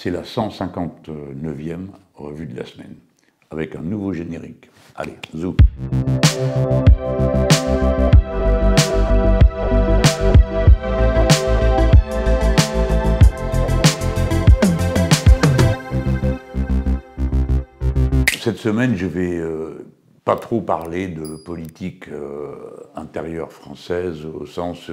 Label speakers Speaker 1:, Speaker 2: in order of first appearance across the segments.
Speaker 1: c'est la 159e revue de la semaine, avec un nouveau générique. Allez, zou. Cette semaine, je vais pas trop parler de politique intérieure française au sens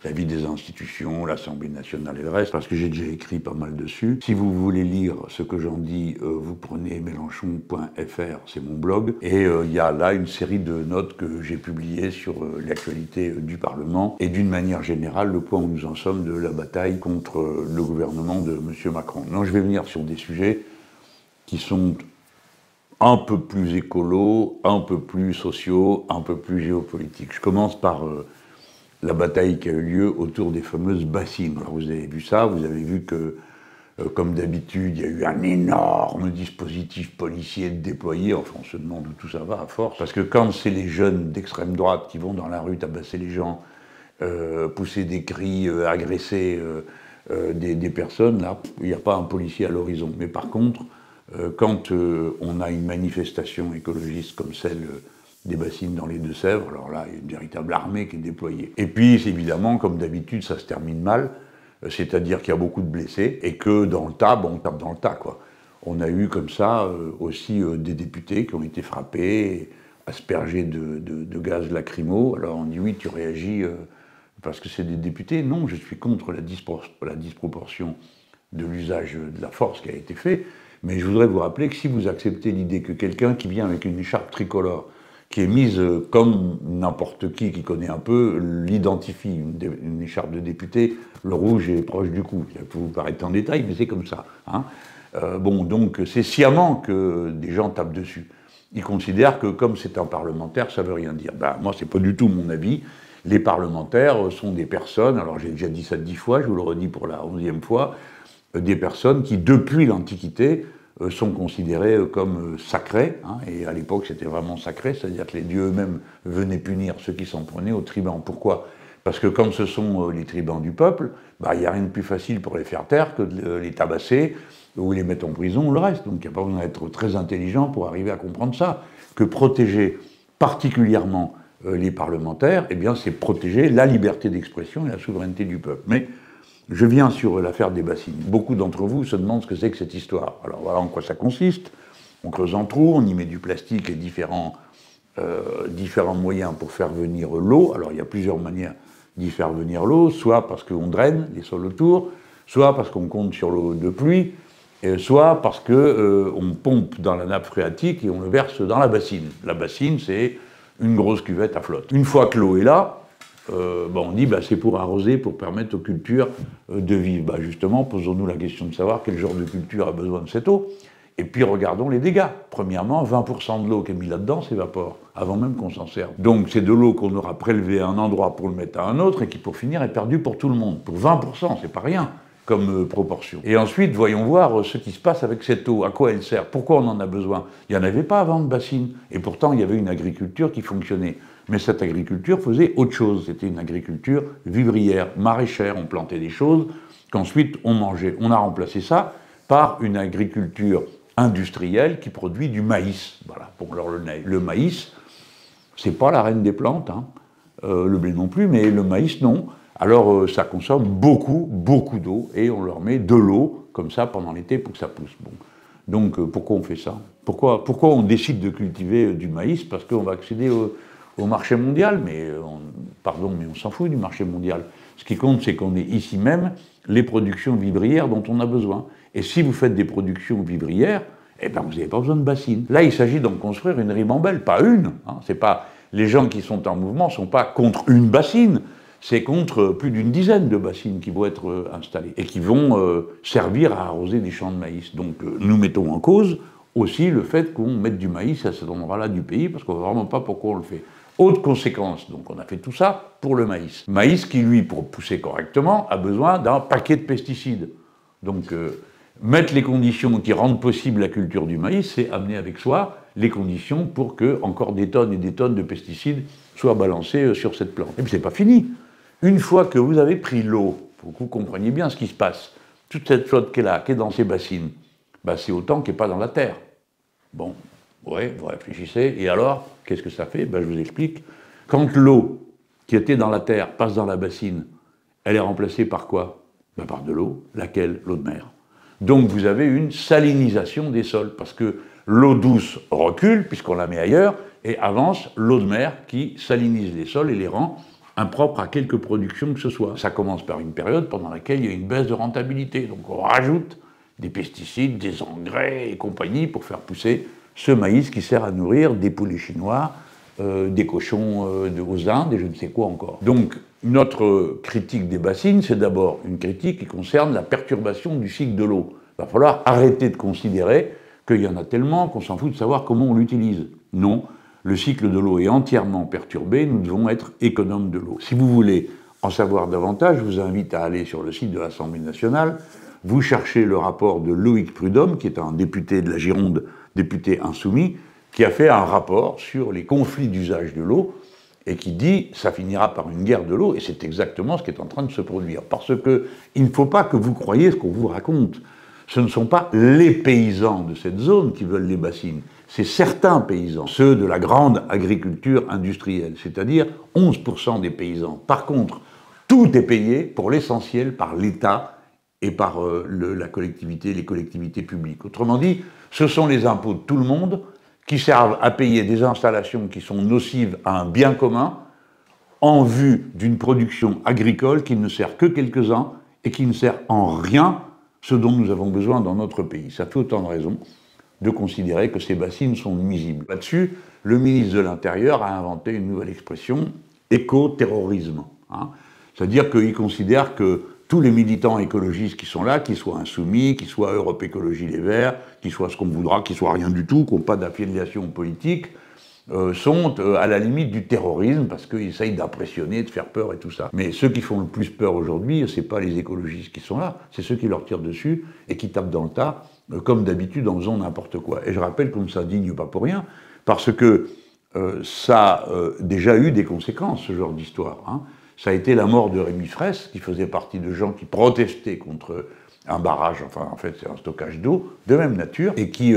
Speaker 1: la vie des institutions, l'Assemblée nationale et le reste, parce que j'ai déjà écrit pas mal dessus. Si vous voulez lire ce que j'en dis, vous prenez mélenchon.fr, c'est mon blog, et il y a là une série de notes que j'ai publiées sur l'actualité du Parlement, et d'une manière générale, le point où nous en sommes de la bataille contre le gouvernement de M. Macron. Non, je vais venir sur des sujets qui sont un peu plus écolo, un peu plus sociaux, un peu plus géopolitiques. Je commence par la bataille qui a eu lieu autour des fameuses bassines. Alors vous avez vu ça, vous avez vu que, comme d'habitude, il y a eu un énorme dispositif policier déployé. Enfin, on se demande où tout ça va à force. Parce que quand c'est les jeunes d'extrême droite qui vont dans la rue tabasser les gens, pousser des cris, agresser des personnes, là, il n'y a pas un policier à l'horizon. Mais par contre, quand on a une manifestation écologiste comme celle des bassines dans les Deux-Sèvres, alors là, il y a une véritable armée qui est déployée. Et puis, évidemment, comme d'habitude, ça se termine mal, c'est-à-dire qu'il y a beaucoup de blessés, et que dans le tas, bon, on tape dans le tas, quoi. On a eu comme ça aussi des députés qui ont été frappés, aspergés de gaz lacrymo. Alors on dit oui, tu réagis parce que c'est des députés. Non, je suis contre la disproportion de l'usage de la force qui a été fait. Mais je voudrais vous rappeler que si vous acceptez l'idée que quelqu'un qui vient avec une écharpe tricolore, qui est mise comme n'importe qui connaît un peu, l'identifie, une écharpe de député, le rouge est proche du cou. Ça peut vous paraître en détail, mais c'est comme ça. Hein. Bon, donc c'est sciemment que des gens tapent dessus. Ils considèrent que comme c'est un parlementaire, ça veut rien dire. Ben, moi, c'est pas du tout mon avis. Les parlementaires sont des personnes, alors j'ai déjà dit ça 10 fois, je vous le redis pour la 11e fois, des personnes qui, depuis l'Antiquité, sont considérées comme sacrées, hein, et à l'époque c'était vraiment sacré, c'est-à-dire que les dieux eux-mêmes venaient punir ceux qui s'en prenaient aux tribuns. Pourquoi ? Parce que comme ce sont les tribuns du peuple, bah, il n'y a rien de plus facile pour les faire taire que de les tabasser ou les mettre en prison ou le reste. Donc il n'y a pas besoin d'être très intelligent pour arriver à comprendre ça. Que protéger particulièrement les parlementaires, eh bien c'est protéger la liberté d'expression et la souveraineté du peuple. Mais je viens sur l'affaire des bassines. Beaucoup d'entre vous se demandent ce que c'est que cette histoire. Alors voilà en quoi ça consiste. On creuse un trou, on y met du plastique et différents moyens pour faire venir l'eau. Alors il y a plusieurs manières d'y faire venir l'eau, soit parce qu'on draine les sols autour, soit parce qu'on compte sur l'eau de pluie, soit parce qu'on pompe dans la nappe phréatique et on le verse dans la bassine. La bassine, c'est une grosse cuvette à flotte. Une fois que l'eau est là, on dit c'est pour arroser, pour permettre aux cultures de vivre. Justement, posons-nous la question de savoir quel genre de culture a besoin de cette eau, et puis regardons les dégâts. Premièrement, 20% de l'eau qui est mise là-dedans s'évapore, avant même qu'on s'en serve. Donc c'est de l'eau qu'on aura prélevée à un endroit pour le mettre à un autre, et qui pour finir est perdue pour tout le monde. Pour 20%, c'est pas rien comme proportion. Et ensuite, voyons voir ce qui se passe avec cette eau, à quoi elle sert, pourquoi on en a besoin. Il n'y en avait pas avant de bassine, et pourtant il y avait une agriculture qui fonctionnait. Mais cette agriculture faisait autre chose, c'était une agriculture vivrière, maraîchère, on plantait des choses qu'ensuite on mangeait. On a remplacé ça par une agriculture industrielle qui produit du maïs. Voilà, pour le maïs, c'est pas la reine des plantes, hein. Le blé non plus, mais le maïs non. Alors ça consomme beaucoup d'eau, et on leur met de l'eau, comme ça, pendant l'été, pour que ça pousse. Bon. Donc pourquoi on fait ça ? Pourquoi on décide de cultiver du maïs ? Parce qu'on va accéder au marché mondial, mais on s'en fout du marché mondial. Ce qui compte, c'est qu'on ait ici même les productions vivrières dont on a besoin. Et si vous faites des productions vivrières, vous n'avez pas besoin de bassines. Là, il s'agit d'en construire une ribambelle, pas une. Hein. C'est pas, les gens qui sont en mouvement ne sont pas contre une bassine, c'est contre plus d'une dizaine de bassines qui vont être installées et qui vont servir à arroser des champs de maïs. Donc nous mettons en cause aussi le fait qu'on mette du maïs à cet endroit-là du pays, parce qu'on ne voit vraiment pas pourquoi on le fait. Autre conséquence, donc on a fait tout ça pour le maïs. Maïs qui, lui, pour pousser correctement, a besoin d'un paquet de pesticides. Donc mettre les conditions qui rendent possible la culture du maïs, c'est amener avec soi les conditions pour que encore des tonnes et des tonnes de pesticides soient balancés sur cette plante. Et puis c'est pas fini. Une fois que vous avez pris l'eau, pour que vous compreniez bien ce qui se passe, toute cette flotte qui est là, qui est dans ces bassines, ben c'est autant qui n'est pas dans la terre. Bon, ouais, vous réfléchissez, et alors, qu'est-ce que ça fait? Ben, je vous explique. Quand l'eau qui était dans la terre passe dans la bassine, elle est remplacée par quoi? Ben, par de l'eau. Laquelle? L'eau de mer. Donc vous avez une salinisation des sols, parce que l'eau douce recule, puisqu'on la met ailleurs, et avance l'eau de mer qui salinise les sols et les rend impropres à quelque production que ce soit. Ça commence par une période pendant laquelle il y a une baisse de rentabilité. Donc on rajoute des pesticides, des engrais et compagnie pour faire pousser ce maïs qui sert à nourrir des poulets chinois, des cochons aux Indes et je ne sais quoi encore. Donc notre critique des bassines, c'est d'abord une critique qui concerne la perturbation du cycle de l'eau. Il va falloir arrêter de considérer qu'il y en a tellement qu'on s'en fout de savoir comment on l'utilise. Non, le cycle de l'eau est entièrement perturbé, nous devons être économes de l'eau. Si vous voulez en savoir davantage, je vous invite à aller sur le site de l'Assemblée nationale, vous cherchez le rapport de Loïc Prudhomme, qui est un député de la Gironde, député insoumis, qui a fait un rapport sur les conflits d'usage de l'eau, et qui dit « ça finira par une guerre de l'eau », et c'est exactement ce qui est en train de se produire. Parce qu'il ne faut pas que vous croyiez ce qu'on vous raconte. Ce ne sont pas les paysans de cette zone qui veulent les bassines, c'est certains paysans, ceux de la grande agriculture industrielle, c'est-à-dire 11% des paysans. Par contre, tout est payé, pour l'essentiel, par l'État et par la collectivité, les collectivités publiques. Autrement dit, ce sont les impôts de tout le monde qui servent à payer des installations qui sont nocives à un bien commun en vue d'une production agricole qui ne sert que quelques-uns et qui ne sert en rien ce dont nous avons besoin dans notre pays. Ça fait autant de raisons de considérer que ces bassines sont nuisibles. Là-dessus, le ministre de l'Intérieur a inventé une nouvelle expression, éco-terrorisme. Hein. C'est-à-dire qu'il considère que tous les militants écologistes qui sont là, qu'ils soient insoumis, qu'ils soient Europe Écologie Les Verts, qu'ils soient ce qu'on voudra, qu'ils soient rien du tout, qui n'ont pas d'affiliation politique, sont à la limite du terrorisme parce qu'ils essayent d'impressionner, de faire peur et tout ça. Mais ceux qui font le plus peur aujourd'hui, c'est pas les écologistes qui sont là, c'est ceux qui leur tirent dessus et qui tapent dans le tas, comme d'habitude en faisant n'importe quoi. Et je rappelle qu'on ne s'indigne pas pour rien, parce que ça a déjà eu des conséquences, ce genre d'histoire. Hein. Ça a été la mort de Rémi Fraisse, qui faisait partie de gens qui protestaient contre un barrage, enfin en fait c'est un stockage d'eau, de même nature, et qui,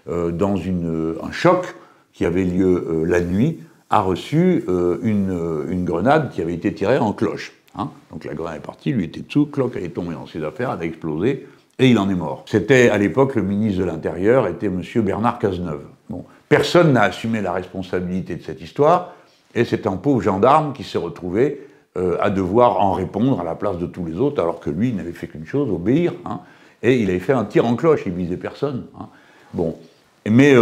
Speaker 1: dans un choc qui avait lieu la nuit, a reçu une grenade qui avait été tirée en cloche. Hein. Donc la grenade est partie, lui était dessous, cloche, elle est tombée dans ses affaires, elle a explosé, et il en est mort. C'était, à l'époque, le ministre de l'Intérieur était M. Bernard Cazeneuve. Bon. Personne n'a assumé la responsabilité de cette histoire, et c'est un pauvre gendarme qui s'est retrouvé à devoir en répondre à la place de tous les autres, alors que lui, il n'avait fait qu'une chose, obéir, hein, et il avait fait un tir en cloche, il visait personne. Hein. Bon. Mais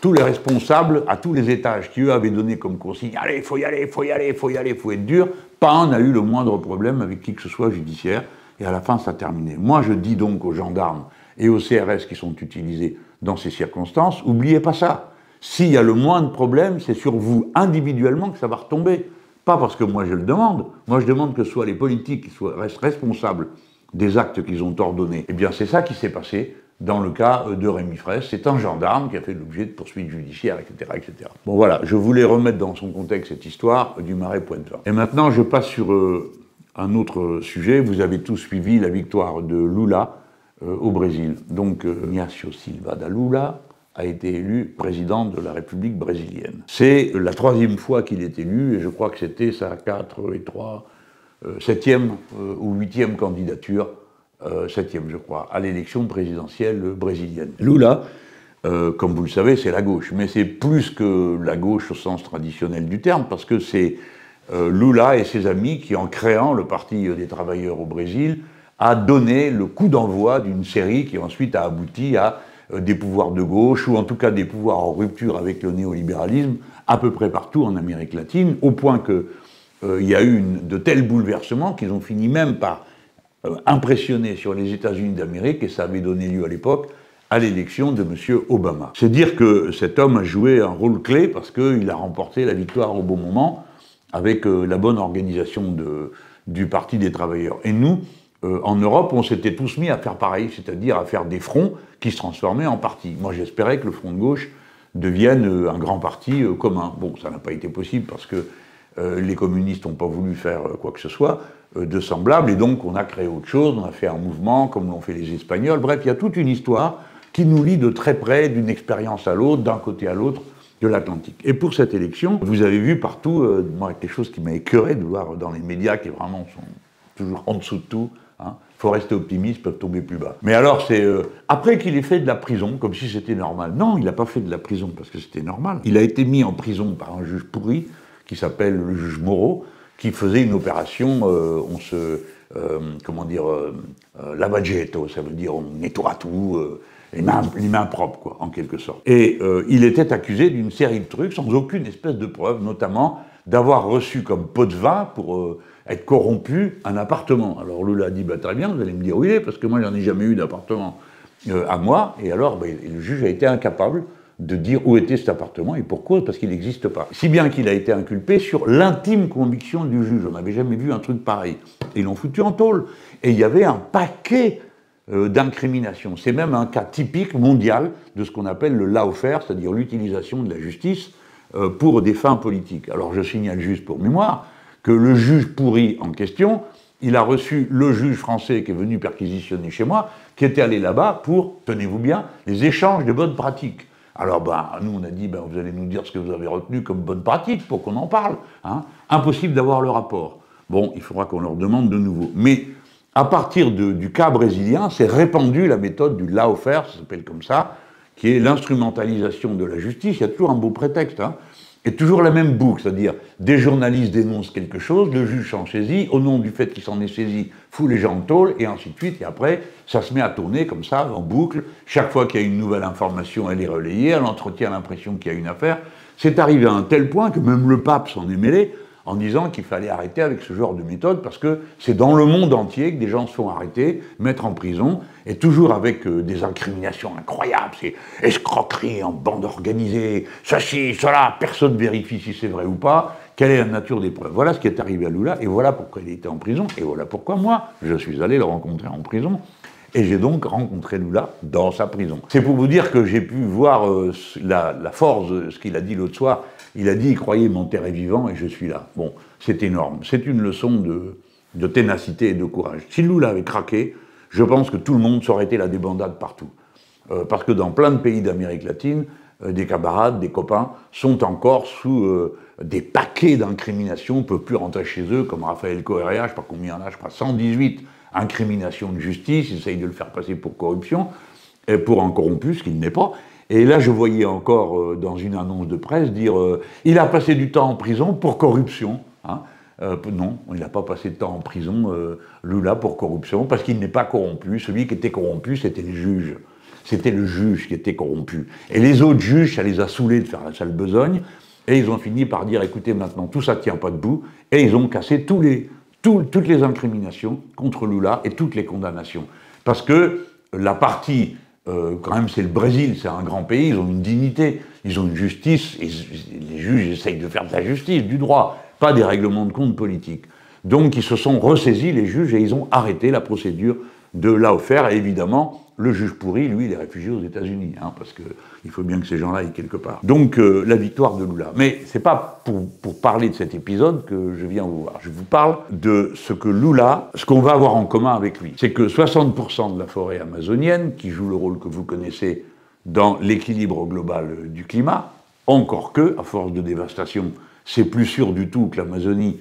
Speaker 1: tous les responsables, à tous les étages, qui eux avaient donné comme consigne « Allez, il faut y aller, il faut y aller, il faut y aller, il faut être dur », pas un n'a eu le moindre problème avec qui que ce soit judiciaire, et à la fin, ça a terminé. Moi, je dis donc aux gendarmes et aux CRS qui sont utilisés dans ces circonstances, oubliez pas ça. S'il y a le moindre problème, c'est sur vous individuellement que ça va retomber. Pas parce que moi je le demande. Moi je demande que ce soit les politiques qui restent responsables des actes qu'ils ont ordonnés. Eh bien c'est ça qui s'est passé dans le cas de Rémi Fraisse. C'est un gendarme qui a fait l'objet de poursuites judiciaires, etc., etc. Bon voilà, je voulais remettre dans son contexte cette histoire du marais Poitevin. Et maintenant je passe sur un autre sujet. Vous avez tous suivi la victoire de Lula au Brésil. Donc Ignacio Silva da Lula a été élu président de la République brésilienne. C'est la 3e fois qu'il est élu, et je crois que c'était sa 7e ou 8e candidature, 7e je crois, à l'élection présidentielle brésilienne. Lula, comme vous le savez, c'est la gauche, mais c'est plus que la gauche au sens traditionnel du terme, parce que c'est Lula et ses amis qui, en créant le Parti des travailleurs au Brésil, a donné le coup d'envoi d'une série qui ensuite a abouti à des pouvoirs de gauche, ou en tout cas des pouvoirs en rupture avec le néolibéralisme, à peu près partout en Amérique latine, au point qu'il y a eu de tels bouleversements qu'ils ont fini même par impressionner sur les États-Unis d'Amérique, et ça avait donné lieu à l'époque à l'élection de M. Obama. C'est dire que cet homme a joué un rôle clé, parce qu'il a remporté la victoire au bon moment, avec la bonne organisation du Parti des travailleurs. Et nous, en Europe, on s'était tous mis à faire pareil, c'est-à-dire à faire des fronts qui se transformaient en partis. Moi, j'espérais que le Front de gauche devienne un grand parti commun. Bon, ça n'a pas été possible parce que les communistes n'ont pas voulu faire quoi que ce soit, de semblable, et donc on a créé autre chose, on a fait un mouvement comme l'ont fait les Espagnols. Bref, il y a toute une histoire qui nous lie de très près d'une expérience à l'autre, d'un côté à l'autre de l'Atlantique. Et pour cette élection, vous avez vu partout, moi, quelque chose qui m'a écœuré de voir dans les médias qui vraiment sont toujours en dessous de tout. Hein. Faut rester optimiste, peuvent tomber plus bas. Mais alors, c'est après qu'il ait fait de la prison, comme si c'était normal. Non, il n'a pas fait de la prison parce que c'était normal. Il a été mis en prison par un juge pourri, qui s'appelle le juge Moreau, qui faisait une opération, lavagetto, ça veut dire on nettoie tout, les mains propres, quoi, en quelque sorte. Et il était accusé d'une série de trucs sans aucune espèce de preuve, notamment d'avoir reçu comme pot de vin pour être corrompu un appartement. Alors Lula a dit, bah, très bien, vous allez me dire où il est, parce que moi, j'en ai jamais eu d'appartement à moi. Et alors, bah, le juge a été incapable de dire où était cet appartement et pourquoi, parce qu'il n'existe pas. Si bien qu'il a été inculpé sur l'intime conviction du juge. On n'avait jamais vu un truc pareil. Et ils l'ont foutu en tôle. Et il y avait un paquet d'incriminations. C'est même un cas typique mondial de ce qu'on appelle le lawfare, c'est-à-dire l'utilisation de la justice pour des fins politiques. Alors je signale juste pour mémoire que le juge pourri en question, il a reçu le juge français qui est venu perquisitionner chez moi, qui était allé là-bas pour, tenez-vous bien, les échanges de bonnes pratiques. Alors, nous, on a dit, vous allez nous dire ce que vous avez retenu comme bonne pratique pour qu'on en parle. Hein. Impossible d'avoir le rapport. Bon, il faudra qu'on leur demande de nouveau. Mais à partir du cas brésilien, s'est répandue la méthode du lawfare, ça s'appelle comme ça, qui est l'instrumentalisation de la justice. Il y a toujours un beau prétexte, hein. Et toujours la même boucle, c'est-à-dire des journalistes dénoncent quelque chose, le juge s'en saisit, au nom du fait qu'il s'en est saisi, fout les gens en tôle, et ainsi de suite, et après, ça se met à tourner comme ça, en boucle. Chaque fois qu'il y a une nouvelle information, elle est relayée, elle entretient l'impression qu'il y a une affaire. C'est arrivé à un tel point que même le pape s'en est mêlé, en disant qu'il fallait arrêter avec ce genre de méthode, parce que c'est dans le monde entier que des gens se font arrêter, mettre en prison, et toujours avec des incriminations incroyables, c'est escroquerie en bande organisée, ceci, cela, personne ne vérifie si c'est vrai ou pas, quelle est la nature des preuves. Voilà ce qui est arrivé à Lula, et voilà pourquoi il était en prison, et voilà pourquoi moi, je suis allé le rencontrer en prison, et j'ai donc rencontré Lula dans sa prison. C'est pour vous dire que j'ai pu voir la force, ce qu'il a dit l'autre soir. Il a dit, il croyait, mon terre est vivant et je suis là. Bon, c'est énorme. C'est une leçon de ténacité et de courage. Si Lula avait craqué, je pense que tout le monde s'aurait été la débandade partout. Parce que dans plein de pays d'Amérique latine, des camarades, des copains, sont encore sous des paquets d'incriminations, ne peuvent plus rentrer chez eux, comme Rafael Correa, je ne sais pas combien il y en a, je crois 118 incriminations de justice, ils essayent de le faire passer pour corruption, et pour un corrompu, ce qu'il n'est pas. Et là, je voyais encore dans une annonce de presse dire il a passé du temps en prison pour corruption. Hein. Non, il n'a pas passé de temps en prison, Lula, pour corruption, parce qu'il n'est pas corrompu. Celui qui était corrompu, c'était le juge. C'était le juge qui était corrompu. Et les autres juges, ça les a saoulés de faire la sale besogne, et ils ont fini par dire écoutez, maintenant, tout ça ne tient pas debout, et ils ont cassé toutes les incriminations contre Lula et toutes les condamnations. Parce que la partie... quand même, c'est le Brésil, c'est un grand pays, ils ont une dignité, ils ont une justice, et les juges essayent de faire de la justice, du droit, pas des règlements de compte politiques. Donc, ils se sont ressaisis, les juges, et ils ont arrêté la procédure de lawfare, et évidemment, le juge pourri, lui, il est réfugié aux États-Unis, hein, parce qu'il faut bien que ces gens-là aillent quelque part. Donc, la victoire de Lula. Mais c'est pas pour parler de cet épisode que je viens vous voir. Je vous parle de ce que Lula, ce qu'on va avoir en commun avec lui. C'est que 60% de la forêt amazonienne, qui joue le rôle que vous connaissez dans l'équilibre global du climat, encore que, à force de dévastation, c'est plus sûr du tout que l'Amazonie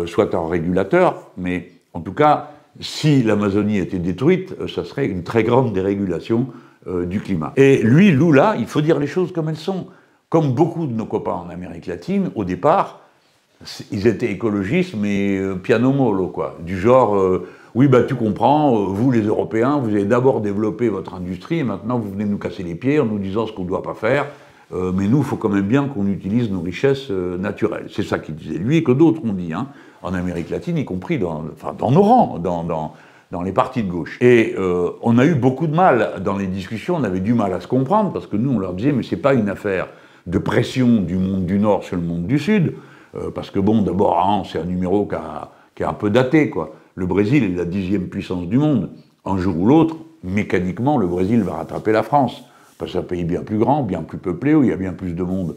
Speaker 1: soit un régulateur, mais en tout cas, si l'Amazonie était détruite, ça serait une très grande dérégulation du climat. Et lui, Lula, il faut dire les choses comme elles sont. Comme beaucoup de nos copains en Amérique latine, au départ, ils étaient écologistes, mais piano mollo, quoi. Du genre, oui, tu comprends, vous les Européens, vous avez d'abord développé votre industrie, et maintenant vous venez nous casser les pieds en nous disant ce qu'on ne doit pas faire, mais nous, il faut quand même bien qu'on utilise nos richesses naturelles. C'est ça qu'il disait lui, et que d'autres ont dit, hein, en Amérique latine, y compris dans nos rangs, dans les partis de gauche. Et on a eu beaucoup de mal dans les discussions, on avait du mal à se comprendre, parce que nous, on leur disait, mais c'est pas une affaire de pression du monde du Nord sur le monde du Sud, parce que bon, d'abord, hein, c'est un numéro qui est un peu daté, quoi. Le Brésil est la 10e puissance du monde. Un jour ou l'autre, mécaniquement, le Brésil va rattraper la France. Parce que c'est un pays bien plus grand, bien plus peuplé, où il y a bien plus de monde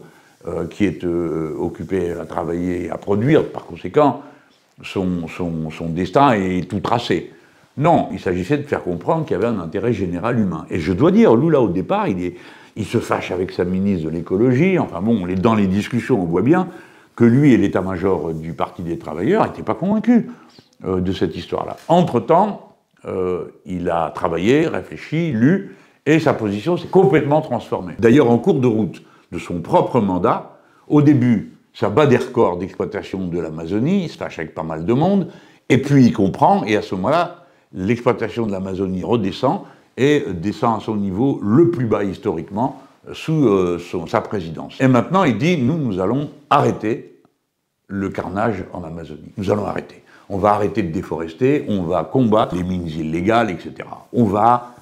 Speaker 1: qui est occupé à travailler et à produire. Par conséquent, son destin est tout tracé. Non, il s'agissait de faire comprendre qu'il y avait un intérêt général humain. Et je dois dire, Lula, au départ, il se fâche avec sa ministre de l'écologie. Enfin bon, dans les discussions, on voit bien que lui et l'état-major du Parti des travailleurs n'étaient pas convaincus de cette histoire-là. Entre-temps, il a travaillé, réfléchi, lu, et sa position s'est complètement transformée. D'ailleurs, en cours de route de son propre mandat, au début, ça bat des records d'exploitation de l'Amazonie, il se fâche avec pas mal de monde, et puis il comprend, et à ce moment-là, l'exploitation de l'Amazonie redescend et descend à son niveau le plus bas historiquement sous sa présidence. Et maintenant, il dit, nous allons arrêter le carnage en Amazonie. Nous allons arrêter. On va arrêter de déforester, on va combattre les mines illégales, etc. On va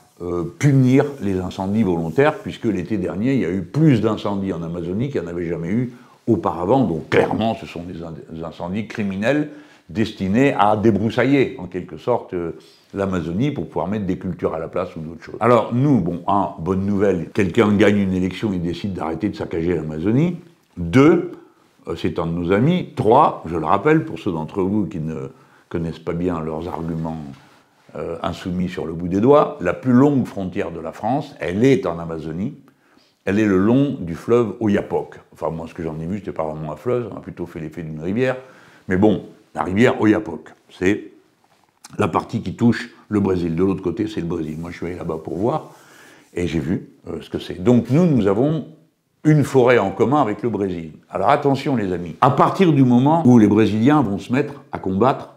Speaker 1: punir les incendies volontaires, puisque l'été dernier, il y a eu plus d'incendies en Amazonie qu'il n'y en avait jamais eu auparavant. Donc clairement, ce sont des incendies criminels destinés à débroussailler, en quelque sorte, l'Amazonie pour pouvoir mettre des cultures à la place ou d'autres choses. Alors nous, bon, bonne nouvelle, quelqu'un gagne une élection et décide d'arrêter de saccager l'Amazonie. 2, c'est un de nos amis. 3, je le rappelle, pour ceux d'entre vous qui ne connaissent pas bien leurs arguments insoumis sur le bout des doigts, la plus longue frontière de la France, elle est en Amazonie, elle est le long du fleuve Oyapock. Enfin, moi, ce que j'en ai vu, c'était pas vraiment un fleuve, on a plutôt fait l'effet d'une rivière. Mais bon, la rivière Oyapock, c'est la partie qui touche le Brésil. De l'autre côté, c'est le Brésil. Moi, je suis allé là-bas pour voir, et j'ai vu ce que c'est. Donc, nous avons une forêt en commun avec le Brésil. Alors, attention, les amis. À partir du moment où les Brésiliens vont se mettre à combattre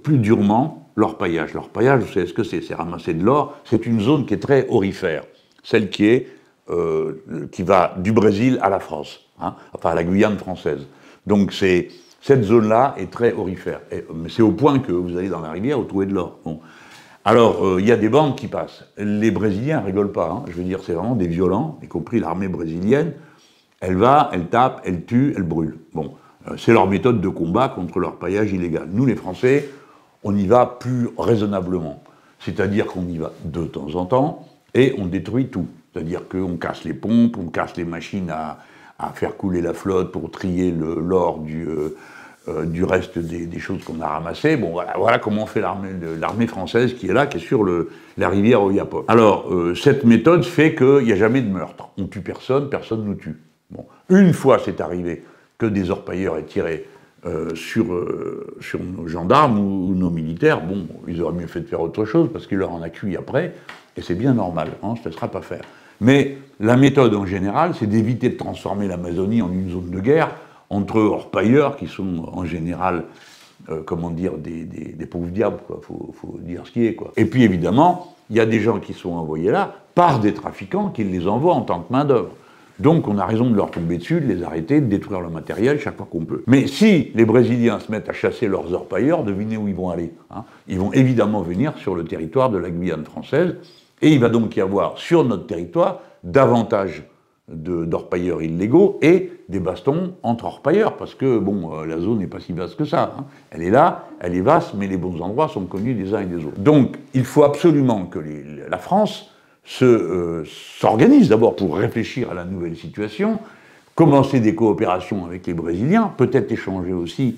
Speaker 1: plus durement l'orpaillage. L'orpaillage, vous savez ce que c'est? C'est ramasser de l'or. C'est une zone qui est très aurifère. Celle qui va du Brésil à la France, hein, enfin à la Guyane française. Donc cette zone-là est très aurifère. Mais c'est au point que vous allez dans la rivière, vous trouvez de l'or. Bon. Alors, il y a des bandes qui passent. Les Brésiliens ne rigolent pas. Hein. Je veux dire, c'est vraiment des violents, y compris l'armée brésilienne. Elle va, elle tape, elle tue, elle brûle. Bon, c'est leur méthode de combat contre l'orpaillage illégal. Nous, les Français, on y va plus raisonnablement. C'est-à-dire qu'on y va de temps en temps et on détruit tout. C'est-à-dire qu'on casse les pompes, on casse les machines à faire couler la flotte pour trier l'or du reste des choses qu'on a ramassées. Bon, voilà comment fait l'armée française qui est là, qui est sur la rivière Oyapock. Alors, cette méthode fait qu'il n'y a jamais de meurtre. On tue personne, personne nous tue. Bon. Une fois c'est arrivé que des orpailleurs aient tiré sur nos gendarmes ou nos militaires, bon, ils auraient mieux fait de faire autre chose parce qu'il leur en a cuit après, et c'est bien normal, on ne se laissera pas faire. Mais la méthode en général, c'est d'éviter de transformer l'Amazonie en une zone de guerre entre orpailleurs qui sont en général, comment dire, des pauvres diables, quoi. Faut dire ce qui est, quoi. Et puis évidemment, il y a des gens qui sont envoyés là par des trafiquants qui les envoient en tant que main-d'œuvre. Donc on a raison de leur tomber dessus, de les arrêter, de détruire leur matériel chaque fois qu'on peut. Mais si les Brésiliens se mettent à chasser leurs orpailleurs, devinez où ils vont aller, hein. Ils vont évidemment venir sur le territoire de la Guyane française, et il va donc y avoir sur notre territoire davantage d'orpailleurs illégaux et des bastons entre orpailleurs, parce que bon, la zone n'est pas si vaste que ça, hein. Elle est là, elle est vaste, mais les bons endroits sont connus des uns et des autres. Donc il faut absolument que la France s'organise d'abord pour réfléchir à la nouvelle situation, commencer des coopérations avec les Brésiliens, peut-être échanger aussi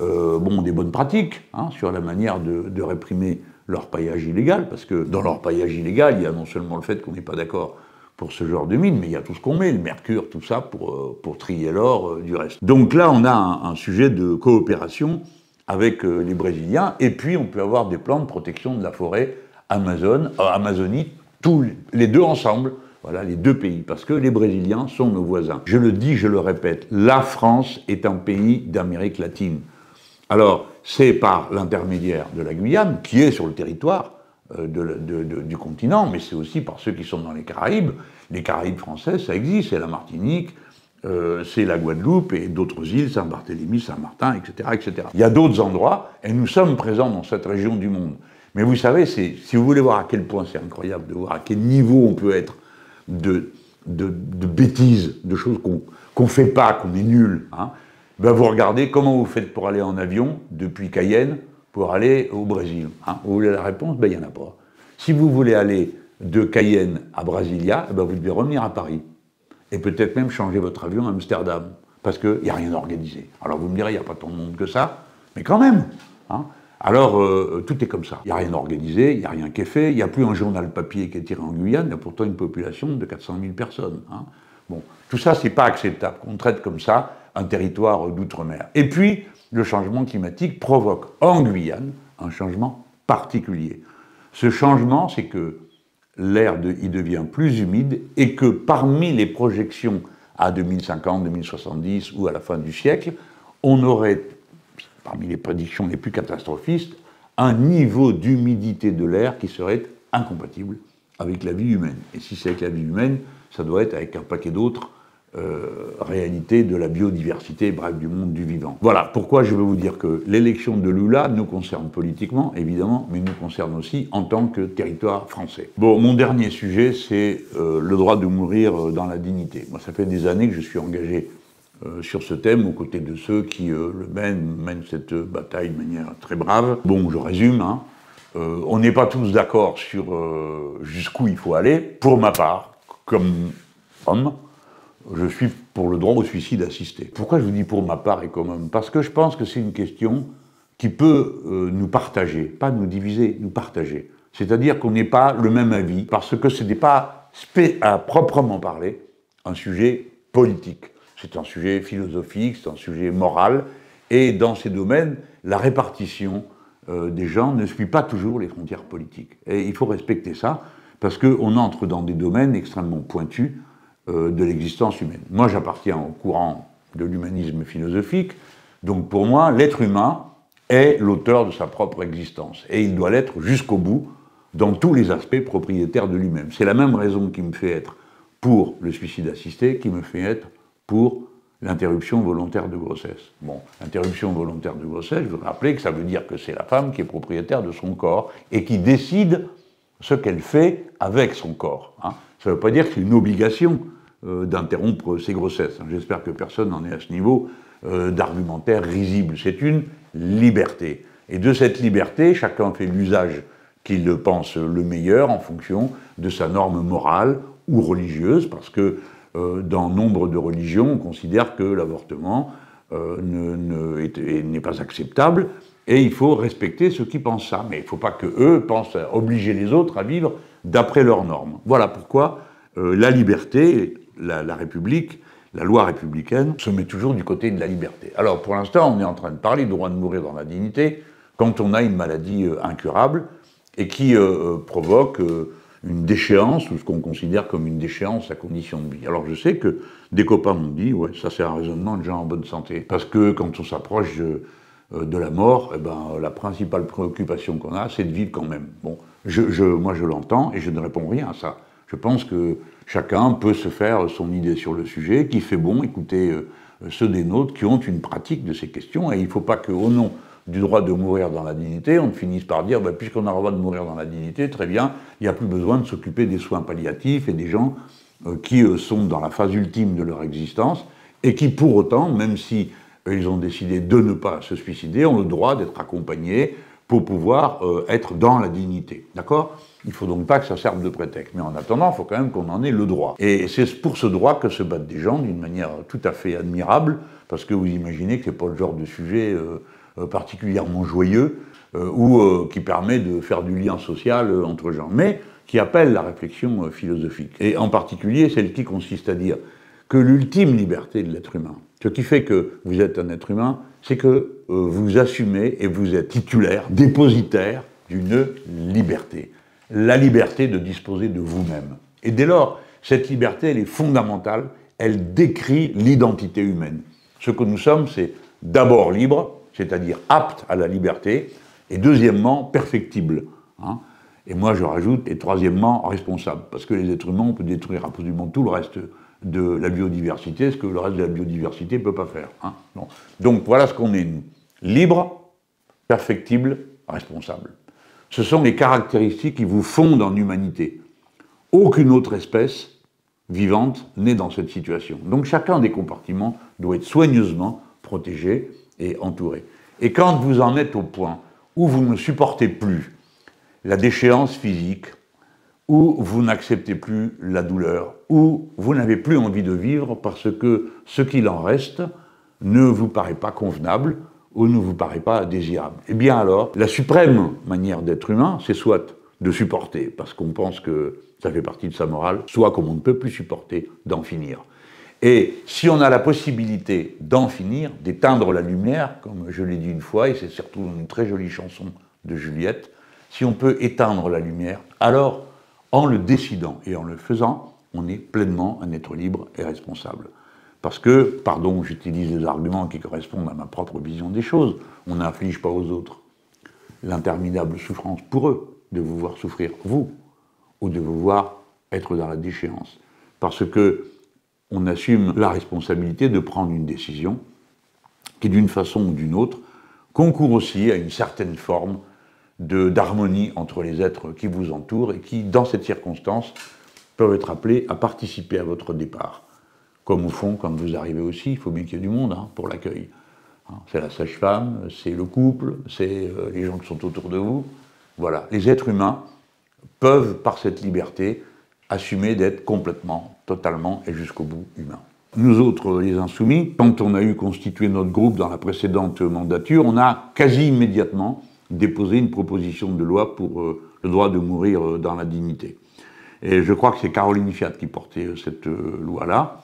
Speaker 1: des bonnes pratiques, hein, sur la manière de réprimer l'orpaillage illégal, parce que dans l'orpaillage illégal, il y a non seulement le fait qu'on n'est pas d'accord pour ce genre de mine, mais il y a tout ce qu'on met, le mercure, tout ça, pour trier l'or du reste. Donc là, on a un sujet de coopération avec les Brésiliens, et puis on peut avoir des plans de protection de la forêt Amazonie, tous les deux ensemble, voilà, les deux pays, parce que les Brésiliens sont nos voisins. Je le dis, je le répète, la France est un pays d'Amérique latine. Alors, c'est par l'intermédiaire de la Guyane, qui est sur le territoire du continent, mais c'est aussi par ceux qui sont dans les Caraïbes. Les Caraïbes françaises, ça existe, c'est la Martinique, c'est la Guadeloupe et d'autres îles, Saint-Barthélemy, Saint-Martin, etc., etc. Il y a d'autres endroits, et nous sommes présents dans cette région du monde. Mais vous savez, si vous voulez voir à quel point c'est incroyable de voir à quel niveau on peut être de bêtises, de choses qu'on ne fait pas, qu'on est nul, hein, ben vous regardez comment vous faites pour aller en avion depuis Cayenne pour aller au Brésil. Hein. Vous voulez la réponse? Ben, il n'y en a pas. Si vous voulez aller de Cayenne à Brasilia, ben, vous devez revenir à Paris. Et peut-être même changer votre avion à Amsterdam, parce qu'il n'y a rien organisé. Alors vous me direz, il n'y a pas tant de monde que ça, Mais quand même, hein. Alors, tout est comme ça. Il n'y a rien organisé, il n'y a rien qui est fait, il n'y a plus un journal papier qui est tiré en Guyane, il y a pourtant une population de 400 000 personnes. Hein. Bon, tout ça, c'est pas acceptable qu'on traite comme ça un territoire d'outre-mer. Et puis, le changement climatique provoque en Guyane un changement particulier. Ce changement, c'est que l'air y devient plus humide et que parmi les projections à 2050, 2070 ou à la fin du siècle, on aurait, parmi les prédictions les plus catastrophistes, un niveau d'humidité de l'air qui serait incompatible avec la vie humaine. Et si c'est avec la vie humaine, ça doit être avec un paquet d'autres réalités de la biodiversité, bref, du monde du vivant. Voilà pourquoi je veux vous dire que l'élection de Lula nous concerne politiquement, évidemment, mais nous concerne aussi en tant que territoire français. Bon, mon dernier sujet, c'est le droit de mourir dans la dignité. Moi, ça fait des années que je suis engagé sur ce thème, aux côtés de ceux qui mènent cette bataille de manière très brave. Bon, je résume, hein. On n'est pas tous d'accord sur jusqu'où il faut aller. Pour ma part, comme homme, je suis pour le droit au suicide assisté. Pourquoi je vous dis pour ma part et comme homme? Parce que je pense que c'est une question qui peut nous partager, pas nous diviser, nous partager. C'est-à-dire qu'on n'est pas le même avis, parce que ce n'est pas, à proprement parler, un sujet politique. C'est un sujet philosophique, c'est un sujet moral, et dans ces domaines, la répartition des gens ne suit pas toujours les frontières politiques. Et il faut respecter ça, parce qu'on entre dans des domaines extrêmement pointus de l'existence humaine. Moi, j'appartiens au courant de l'humanisme philosophique, donc pour moi, l'être humain est l'auteur de sa propre existence, et il doit l'être jusqu'au bout, dans tous les aspects propriétaires de lui-même. C'est la même raison qui me fait être pour le suicide assisté, qui me fait être pour l'interruption volontaire de grossesse. Bon, l'interruption volontaire de grossesse, je veux rappeler que ça veut dire que c'est la femme qui est propriétaire de son corps et qui décide ce qu'elle fait avec son corps. Hein. Ça ne veut pas dire que c'est une obligation d'interrompre ses grossesses. J'espère que personne n'en est à ce niveau d'argumentaire risible. C'est une liberté. Et de cette liberté, chacun fait l'usage qu'il pense le meilleur en fonction de sa norme morale ou religieuse, parce que dans nombre de religions, on considère que l'avortement n'est pas acceptable, et il faut respecter ceux qui pensent ça. Mais il ne faut pas qu'eux pensent à obliger les autres à vivre d'après leurs normes. Voilà pourquoi la liberté, la République, la loi républicaine, se met toujours du côté de la liberté. Alors pour l'instant, on est en train de parler du droit de mourir dans la dignité quand on a une maladie incurable et qui provoque une déchéance, ou ce qu'on considère comme une déchéance à condition de vie. Alors je sais que des copains m'ont dit, ouais, ça c'est un raisonnement de gens en bonne santé, parce que quand on s'approche de la mort, eh ben, la principale préoccupation qu'on a, c'est de vivre quand même. Bon, moi je l'entends et je ne réponds rien à ça. Je pense que chacun peut se faire son idée sur le sujet, qu'il fait bon écouter ceux des nôtres qui ont une pratique de ces questions, et il ne faut pas qu'au nom du droit de mourir dans la dignité, on finisse par dire, bah, puisqu'on a le droit de mourir dans la dignité, très bien, il n'y a plus besoin de s'occuper des soins palliatifs et des gens qui sont dans la phase ultime de leur existence, et qui pour autant, même si ils ont décidé de ne pas se suicider, ont le droit d'être accompagnés pour pouvoir être dans la dignité. D'accord ? Il ne faut donc pas que ça serve de prétexte. Mais en attendant, il faut quand même qu'on en ait le droit. Et c'est pour ce droit que se battent des gens d'une manière tout à fait admirable, parce que vous imaginez que ce n'est pas le genre de sujet particulièrement joyeux ou qui permet de faire du lien social entre gens, mais qui appelle la réflexion philosophique. Et en particulier, celle qui consiste à dire que l'ultime liberté de l'être humain, ce qui fait que vous êtes un être humain, c'est que vous assumez et vous êtes titulaire, dépositaire d'une liberté. La liberté de disposer de vous-même. Et dès lors, cette liberté, elle est fondamentale, elle décrit l'identité humaine. Ce que nous sommes, c'est d'abord libre, c'est-à-dire apte à la liberté, et deuxièmement, perfectible. Hein. Et moi, je rajoute, et troisièmement, responsable, parce que les êtres humains, on peut détruire absolument tout le reste de la biodiversité, ce que le reste de la biodiversité ne peut pas faire. Hein. Bon. Donc voilà ce qu'on est, nous. Libre, perfectible, responsable. Ce sont les caractéristiques qui vous fondent en humanité. Aucune autre espèce vivante n'est dans cette situation. Donc chacun des compartiments doit être soigneusement protégé et entouré. Et quand vous en êtes au point où vous ne supportez plus la déchéance physique, où vous n'acceptez plus la douleur, où vous n'avez plus envie de vivre parce que ce qu'il en reste ne vous paraît pas convenable, ou ne vous paraît pas désirable. Eh bien alors, la suprême manière d'être humain, c'est soit de supporter, parce qu'on pense que ça fait partie de sa morale, soit, comme on ne peut plus supporter, d'en finir. Et si on a la possibilité d'en finir, d'éteindre la lumière, comme je l'ai dit une fois, et c'est surtout une très jolie chanson de Juliette, si on peut éteindre la lumière, alors, en le décidant et en le faisant, on est pleinement un être libre et responsable. Parce que, pardon, j'utilise des arguments qui correspondent à ma propre vision des choses, on n'inflige pas aux autres l'interminable souffrance pour eux de vous voir souffrir, vous, ou de vous voir être dans la déchéance. Parce que on assume la responsabilité de prendre une décision qui, d'une façon ou d'une autre, concourt aussi à une certaine forme d'harmonie entre les êtres qui vous entourent et qui, dans cette circonstance, peuvent être appelés à participer à votre départ. Comme au fond, quand vous arrivez aussi, il faut bien qu'il y ait du monde pour l'accueil. C'est la sage-femme, c'est le couple, c'est les gens qui sont autour de vous. Voilà, les êtres humains peuvent, par cette liberté, assumer d'être complètement, totalement et jusqu'au bout humains. Nous autres, les Insoumis, quand on a eu constitué notre groupe dans la précédente mandature, on a quasi immédiatement déposé une proposition de loi pour le droit de mourir dans la dignité. Et je crois que c'est Caroline Fiat qui portait cette loi-là,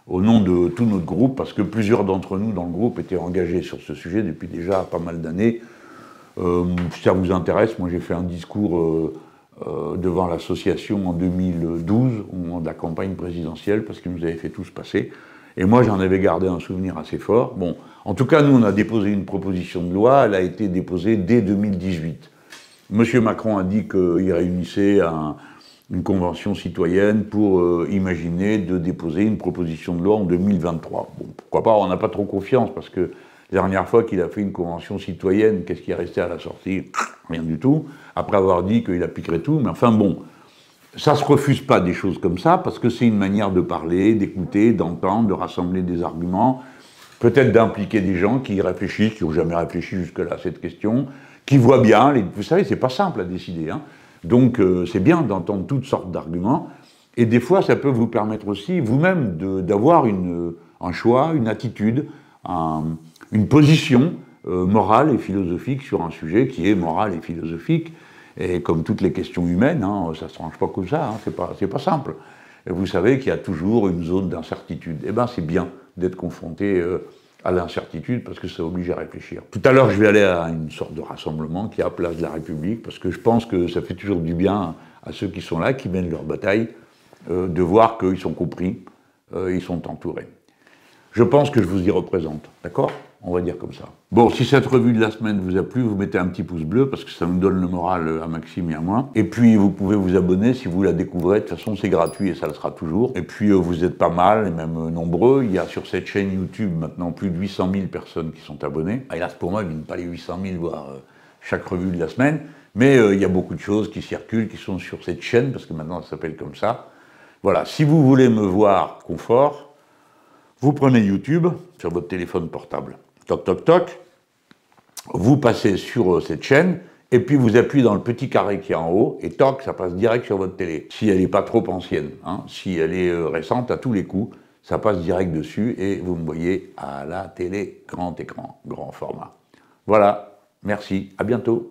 Speaker 1: au nom de tout notre groupe, parce que plusieurs d'entre nous dans le groupe étaient engagés sur ce sujet depuis déjà pas mal d'années. Si ça vous intéresse, moi j'ai fait un discours devant l'association en 2012, au moment de la campagne présidentielle, parce qu'il nous avait fait tous passer. Et moi j'en avais gardé un souvenir assez fort. Bon, en tout cas, nous on a déposé une proposition de loi, elle a été déposée dès 2018. Monsieur Macron a dit qu'il réunissait une convention citoyenne pour imaginer de déposer une proposition de loi en 2023. Bon, pourquoi pas, on n'a pas trop confiance, parce que la dernière fois qu'il a fait une convention citoyenne, qu'est-ce qui est resté à la sortie? Rien du tout, après avoir dit qu'il appliquerait tout, mais enfin bon, ça se refuse pas des choses comme ça, parce que c'est une manière de parler, d'écouter, d'entendre, de rassembler des arguments, peut-être d'impliquer des gens qui réfléchissent, qui n'ont jamais réfléchi jusque-là à cette question, qui voient bien, vous savez, c'est pas simple à décider, Donc c'est bien d'entendre toutes sortes d'arguments, et des fois ça peut vous permettre aussi vous-même d'avoir un choix, une attitude, une position morale et philosophique sur un sujet qui est moral et philosophique, et comme toutes les questions humaines, ça ne se tranche pas comme ça, c'est pas simple. Et vous savez qu'il y a toujours une zone d'incertitude. Eh bien c'est bien d'être confronté à l'incertitude, parce que ça oblige à réfléchir. Tout à l'heure, je vais aller à une sorte de rassemblement qui est à Place de la République, parce que je pense que ça fait toujours du bien à ceux qui sont là, qui mènent leur bataille, de voir qu'ils sont compris, ils sont entourés. Je pense que je vous y représente, d'accord? On va dire comme ça. Bon, si cette revue de la semaine vous a plu, vous mettez un petit pouce bleu, parce que ça nous donne le moral à Maxime et à moi. Et puis, vous pouvez vous abonner si vous la découvrez. De toute façon, c'est gratuit et ça le sera toujours. Et puis, vous êtes pas mal, et même nombreux. Il y a sur cette chaîne YouTube maintenant plus de 800 000 personnes qui sont abonnées. Hélas, pour moi, il ne viennent pas les 800 000 voir chaque revue de la semaine. Mais il y a beaucoup de choses qui circulent, qui sont sur cette chaîne, parce que maintenant, ça s'appelle comme ça. Voilà, si vous voulez me voir confort, vous prenez YouTube sur votre téléphone portable. Toc, toc, toc. Vous passez sur cette chaîne, et puis vous appuyez dans le petit carré qui est en haut, et toc, ça passe direct sur votre télé. Si elle n'est pas trop ancienne, si elle est récente, à tous les coups, ça passe direct dessus, et vous me voyez à la télé, grand écran, grand format. Voilà, merci, à bientôt.